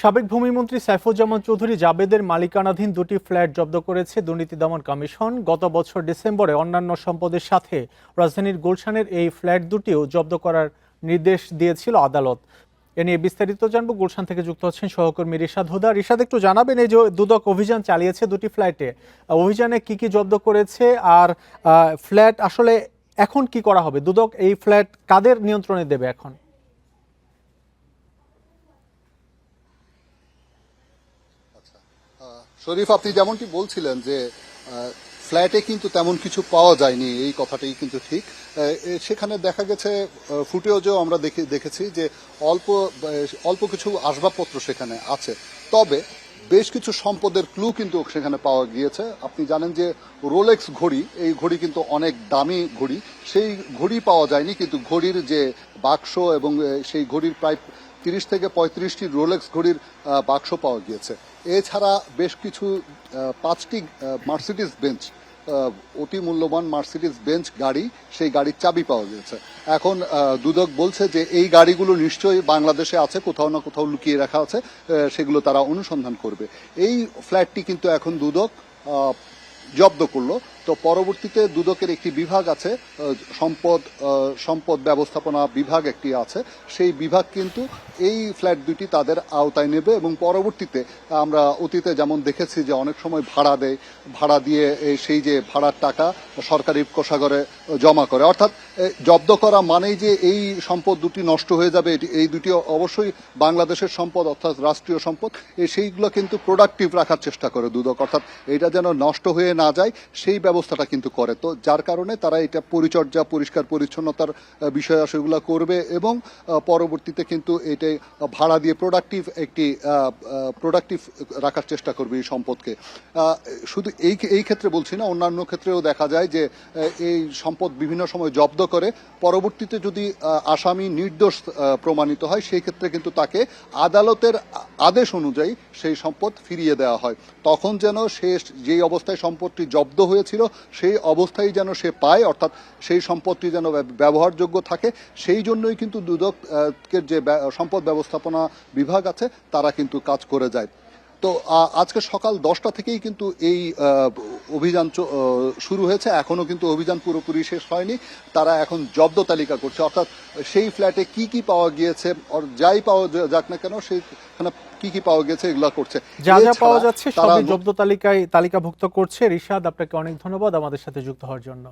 সাবেক ভূমিমন্ত্রী সাইফুজ্জামান চৌধুরী জাবেদের মালিকানাধীন দুটি ফ্ল্যাট জব্দ করেছে দুর্নীতি দমন কমিশন। গত বছর ডিসেম্বরে অন্যান্য সম্পদের সাথে রাজধানীর গুলশানের এই ফ্ল্যাট দুটিও জব্দ করার নির্দেশ দিয়েছিল আদালত। এ নিয়ে বিস্তারিত জানবো, গুলশান থেকে যুক্ত হচ্ছেন সহকর্মী রিশাদ হুদা। রিশাদ, একটু জানাবেন, এই যে দুদক অভিযান চালিয়েছে দুটি ফ্ল্যাটে, অভিযানে কি কি জব্দ করেছে আর ফ্ল্যাট আসলে এখন কি করা হবে? দুদক এই ফ্ল্যাট কাদের নিয়ন্ত্রণে দেবে এখন? শরীফ, আপনি যেমনটি বলছিলেন যে ফ্ল্যাটে কিন্তু তেমন কিছু পাওয়া যায়নি, এই কথাটাই কিন্তু ঠিক। সেখানে দেখা গেছে, ফুটেজেও আমরা দেখেছি যে অল্প অল্প কিছু আসবাবপত্র সেখানে আছে, তবে বেশ কিছু সম্পদের ক্লু কিন্তু সেখানে পাওয়া গিয়েছে। আপনি জানেন যে রোলেক্স ঘড়ি, এই ঘড়ি কিন্তু অনেক দামি ঘড়ি, সেই ঘড়ি পাওয়া যায়নি, কিন্তু ঘড়ির যে বাক্স এবং সেই ঘড়ির প্রায় 30 থেকে 35টি রোলেক্স ঘড়ির বাক্স পাওয়া গিয়েছে। এছাড়া বেশ কিছু 5টি মার্সিডিজ বেঞ্চ, অতি মূল্যবান মার্সিডিজ বেঞ্চ গাড়ি, সেই গাড়ির চাবি পাওয়া গিয়েছে। এখন দুদক বলছে যে এই গাড়িগুলো নিশ্চয়ই বাংলাদেশে আছে, কোথাও না কোথাও লুকিয়ে রাখা আছে, সেগুলো তারা অনুসন্ধান করবে। এই ফ্ল্যাটটি কিন্তু এখন দুদক জব্দ করলো। তো পরবর্তীতে দুদকের একটি বিভাগ আছে, সম্পদ ব্যবস্থাপনা বিভাগ একটি আছে, সেই বিভাগ কিন্তু এই ফ্ল্যাট দুটি তাদের আওতায় নেবে এবং পরবর্তীতে আমরা অতীতে যেমন দেখেছি যে অনেক সময় ভাড়া দিয়ে সেই যে ভাড়ার টাকা সরকারি কোষাগারে জমা করে, অর্থাৎ জব্দ করা মানেই যে এই সম্পদ দুটি নষ্ট হয়ে যাবে, এই দুটি অবশ্যই বাংলাদেশের সম্পদ, অর্থাৎ রাষ্ট্রীয় সম্পদ, সেইগুলো কিন্তু প্রোডাক্টিভ রাখার চেষ্টা করে দুদক, অর্থাৎ এটা যেন নষ্ট হয়ে না যায় সেই ব্যবস্থাটা কিন্তু করে। তো যার কারণে তারা এটা পরিচর্যা, পরিষ্কার পরিচ্ছন্নতার বিষয় সেগুলো করবে এবং পরবর্তীতে কিন্তু এটাই ভাড়া দিয়ে প্রোডাক্টিভ রাখার চেষ্টা করবে এই সম্পদকে। শুধু এই ক্ষেত্রে বলছি না, অন্যান্য ক্ষেত্রেও দেখা যায় যে এই সম্পদ বিভিন্ন সময় জব্দ করে, পরবর্তীতে যদি আসামি নির্দোষ প্রমাণিত হয় সেই ক্ষেত্রে কিন্তু তাকে আদালতের আদেশ অনুযায়ী সেই সম্পদ ফিরিয়ে দেওয়া হয়। তখন যেন সে যেই অবস্থায় সম্পদটি জব্দ হয়েছিল সেই অবস্থায় যেন সে পায়, অর্থাৎ সেই সম্পদটি যেন ব্যবহারযোগ্য থাকে, সেই জন্যই কিন্তু দুদকের যে সম্পদ ব্যবস্থাপনা বিভাগ আছে তারা কিন্তু কাজ করে যায়। তো আজকে সকাল 10টা থেকেই কিন্তু এই অভিযান শুরু হয়েছে, এখনো কিন্তু অভিযান পুরোপুরি শেষ হয়নি। তারা এখন জব্দ তালিকা করছে, অর্থাৎ সেই ফ্ল্যাটে কি কি পাওয়া গিয়েছে, যাই পাওয়া যাক না কেন সেইখানে কি কি পাওয়া গেছে এগুলা করছে, যা যা পাওয়া যাচ্ছে সবই জব্দ তালিকাভুক্ত করছে। রিশাদ, আপনাকে অনেক ধন্যবাদ আমাদের সাথে যুক্ত হওয়ার জন্য।